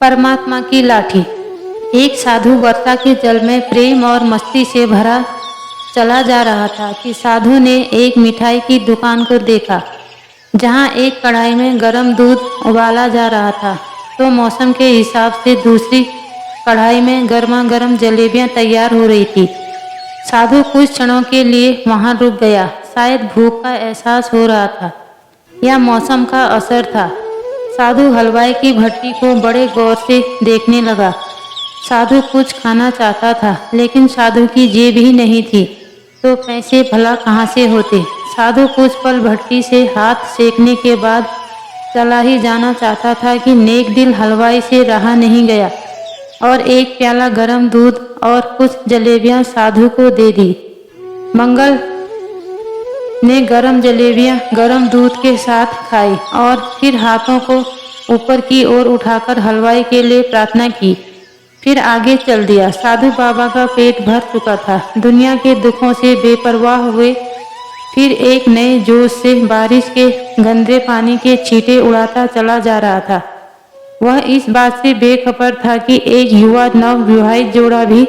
परमात्मा की लाठी। एक साधु वर्षा के जल में प्रेम और मस्ती से भरा चला जा रहा था कि साधु ने एक मिठाई की दुकान को देखा जहां एक कढ़ाई में गर्म दूध उबाला जा रहा था तो मौसम के हिसाब से दूसरी कढ़ाई में गर्मा गर्म जलेबियां तैयार हो रही थी। साधु कुछ क्षणों के लिए वहां रुक गया। शायद भूख का एहसास हो रहा था या मौसम का असर था। साधु हलवाई की भट्टी को बड़े गौर से देखने लगा। साधु कुछ खाना चाहता था लेकिन साधु की जेब ही नहीं थी तो पैसे भला कहाँ से होते। साधु कुछ पल भट्टी से हाथ सेकने के बाद चला ही जाना चाहता था कि नेक दिल हलवाई से रहा नहीं गया और एक प्याला गरम दूध और कुछ जलेबियां साधु को दे दी। मंगल ने गरम जलेबियां गरम दूध के साथ खाई और फिर हाथों को ऊपर की ओर उठाकर हलवाई के लिए प्रार्थना की। फिर आगे चल दिया। साधु बाबा का पेट भर चुका था। दुनिया के दुखों से बेपरवाह हुए फिर एक नए जोश से बारिश के गंदे पानी के छींटे उड़ाता चला जा रहा था। वह इस बात से बेखबर था कि एक युवा नवविवाहित जोड़ा भी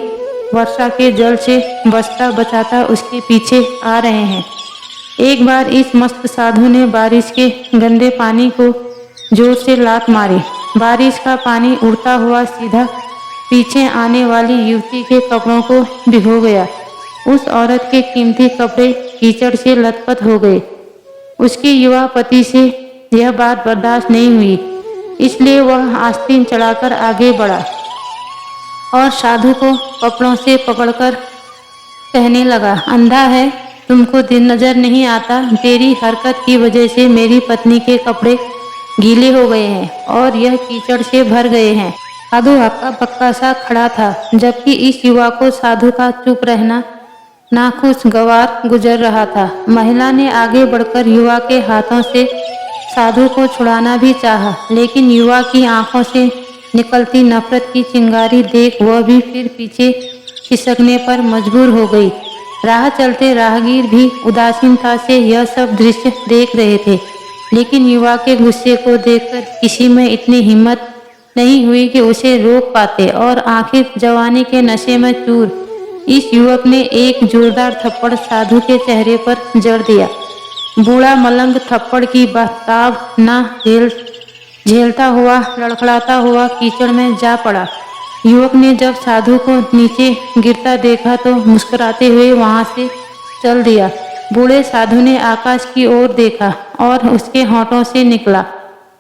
वर्षा के जल से बचता बचाता उसके पीछे आ रहे हैं। एक बार इस मस्त साधु ने बारिश के गंदे पानी को जोर से लात मारी। बारिश का पानी उड़ता हुआ सीधा पीछे आने वाली युवती के कपड़ों को भिगो गया। उस औरत के कीमती कपड़े कीचड़ से लथपथ हो गए। उसके युवा पति से यह बात बर्दाश्त नहीं हुई, इसलिए वह आस्तीन चढ़ाकर आगे बढ़ा और साधु को कपड़ों से पकड़कर कहने लगा, अंधा है, तुमको दिन नजर नहीं आता? तेरी हरकत की वजह से मेरी पत्नी के कपड़े गीले हो गए हैं और यह कीचड़ से भर गए हैं। साधु हक्का बक्का सा खड़ा था, जबकि इस युवा को साधु का चुप रहना नाखुशगवार गुजर रहा था। महिला ने आगे बढ़कर युवा के हाथों से साधु को छुड़ाना भी चाहा, लेकिन युवा की आंखों से निकलती नफरत की चिंगारी देख वह भी फिर पीछे खिसकने पर मजबूर हो गई। राह चलते राहगीर भी उदासीनता से यह सब दृश्य देख रहे थे, लेकिन युवा के गुस्से को देखकर किसी में इतनी हिम्मत नहीं हुई कि उसे रोक पाते और आखिर जवानी के नशे में चूर इस युवक ने एक जोरदार थप्पड़ साधु के चेहरे पर जड़ दिया। बूढ़ा मलंग थप्पड़ की बहताब न झेलता हुआ लड़खड़ाता हुआ कीचड़ में जा पड़ा। युवक ने जब साधु को नीचे गिरता देखा तो मुस्कुराते हुए वहां से चल दिया। बूढ़े साधु ने आकाश की ओर देखा और उसके होठों से निकला,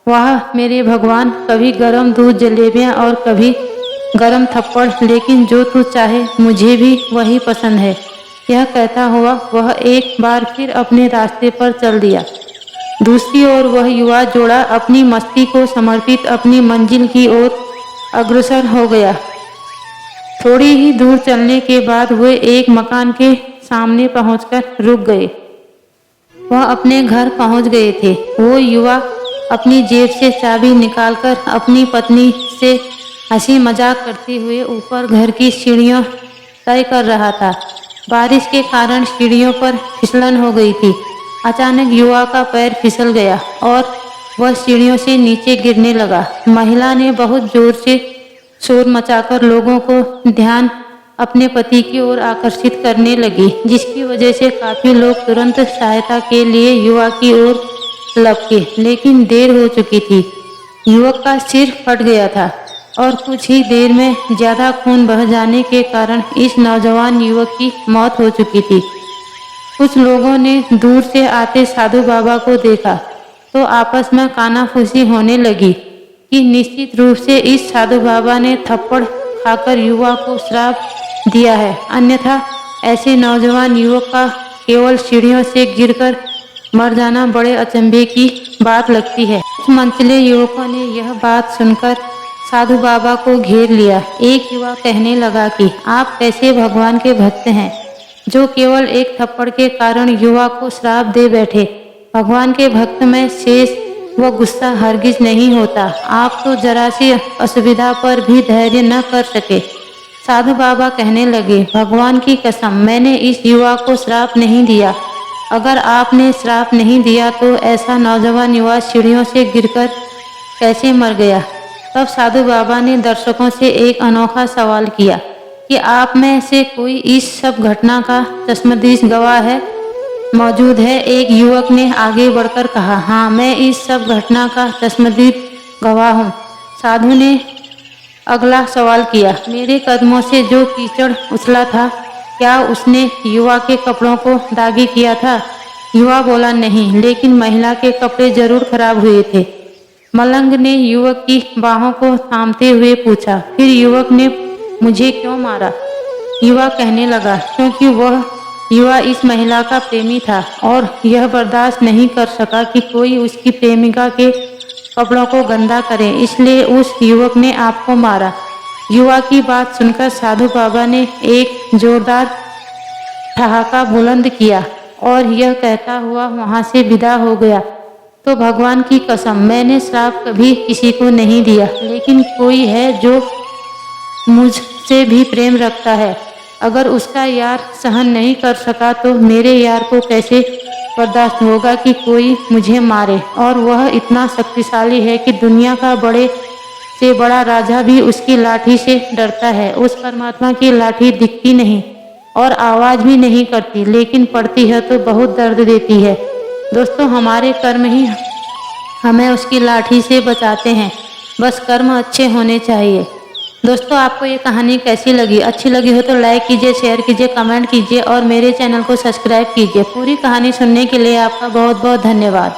वाह मेरे भगवान, कभी गरम दूध जलेबियां और कभी गरम थप्पड़, लेकिन जो तू चाहे मुझे भी वही पसंद है। यह कहता हुआ वह एक बार फिर अपने रास्ते पर चल दिया। दूसरी ओर वह युवा जोड़ा अपनी मस्ती को समर्पित अपनी मंजिल की ओर अग्रसर हो गया। थोड़ी ही दूर चलने के बाद वे एक मकान के सामने पहुंचकर रुक गए। वह अपने घर पहुंच गए थे। वो युवा अपनी जेब से चाबी निकालकर अपनी पत्नी से हंसी मजाक करते हुए ऊपर घर की सीढ़ियों तय कर रहा था। बारिश के कारण सीढ़ियों पर फिसलन हो गई थी। अचानक युवा का पैर फिसल गया और वह सीढ़ियों से नीचे गिरने लगा। महिला ने बहुत जोर से शोर मचाकर लोगों को ध्यान अपने पति की ओर आकर्षित करने लगी, जिसकी वजह से काफी लोग तुरंत सहायता के लिए युवा की ओर लपके, लेकिन देर हो चुकी थी। युवक का सिर फट गया था और कुछ ही देर में ज्यादा खून बह जाने के कारण इस नौजवान युवक की मौत हो चुकी थी। कुछ लोगों ने दूर से आते साधु बाबा को देखा तो आपस में कानाफूसी होने लगी कि निश्चित रूप से इस साधु बाबा ने थप्पड़ खाकर युवा को श्राप दिया है, अन्यथा ऐसे नौजवान युवक का केवल सीढ़ियों से गिरकर मर जाना बड़े अचंभे की बात लगती है। कुछ मंचले युवकों ने यह बात सुनकर साधु बाबा को घेर लिया। एक युवा कहने लगा कि आप कैसे भगवान के भक्त हैं जो केवल एक थप्पड़ के कारण युवा को श्राप दे बैठे। भगवान के भक्त में शेष व गुस्सा हरगिज नहीं होता। आप तो जरा सी असुविधा पर भी धैर्य न कर सके। साधु बाबा कहने लगे, भगवान की कसम, मैंने इस युवा को श्राप नहीं दिया। अगर आपने श्राप नहीं दिया तो ऐसा नौजवान युवा सीढ़ियों से गिरकर कैसे मर गया? तब साधु बाबा ने दर्शकों से एक अनोखा सवाल किया कि आप में से कोई इस सब घटना का चश्मदीद गवाह है? मौजूद है? एक युवक ने आगे बढ़कर कहा, हाँ, मैं इस सब घटना का चश्मदीद गवाह हूँ। साधु ने अगला सवाल किया, मेरे कदमों से जो कीचड़ उछला था, क्या उसने युवा के कपड़ों को दागी किया था? युवा बोला, नहीं, लेकिन महिला के कपड़े जरूर खराब हुए थे। मलंग ने युवक की बाहों को थामते हुए पूछा, फिर युवक ने मुझे क्यों मारा? युवा कहने लगा, क्योंकि वह युवा इस महिला का प्रेमी था और यह बर्दाश्त नहीं कर सका कि कोई उसकी प्रेमिका के कपड़ों को गंदा करे, इसलिए उस युवक ने आपको मारा। युवा की बात सुनकर साधु बाबा ने एक जोरदार ठहाका बुलंद किया और यह कहता हुआ वहां से विदा हो गया, तो भगवान की कसम, मैंने श्राप कभी किसी को नहीं दिया, लेकिन कोई है जो मुझसे भी प्रेम रखता है। अगर उसका यार सहन नहीं कर सका तो मेरे यार को कैसे बर्दाश्त होगा कि कोई मुझे मारे? और वह इतना शक्तिशाली है कि दुनिया का बड़े से बड़ा राजा भी उसकी लाठी से डरता है। उस परमात्मा की लाठी दिखती नहीं और आवाज भी नहीं करती, लेकिन पड़ती है तो बहुत दर्द देती है। दोस्तों, हमारे कर्म ही हमें उसकी लाठी से बचाते हैं, बस कर्म अच्छे होने चाहिए। दोस्तों, आपको ये कहानी कैसी लगी? अच्छी लगी हो तो लाइक कीजिए, शेयर कीजिए, कमेंट कीजिए और मेरे चैनल को सब्सक्राइब कीजिए। पूरी कहानी सुनने के लिए आपका बहुत बहुत धन्यवाद।